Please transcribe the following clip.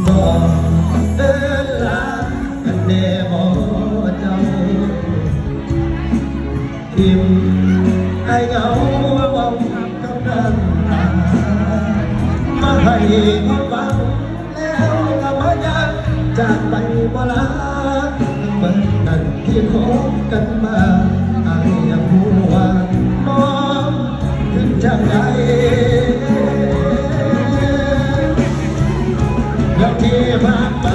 บอกเดินลากันแน่บ่เจ้าทิมไอ้เหงาเบากับน้ำตามาให้ความหวังแล้วก็มายังจากไปบ่ลาเหมือนนั้นที่คบกันมาไอ้ยังหัวมองถึงจากไหนแล้วที่ผ่านมา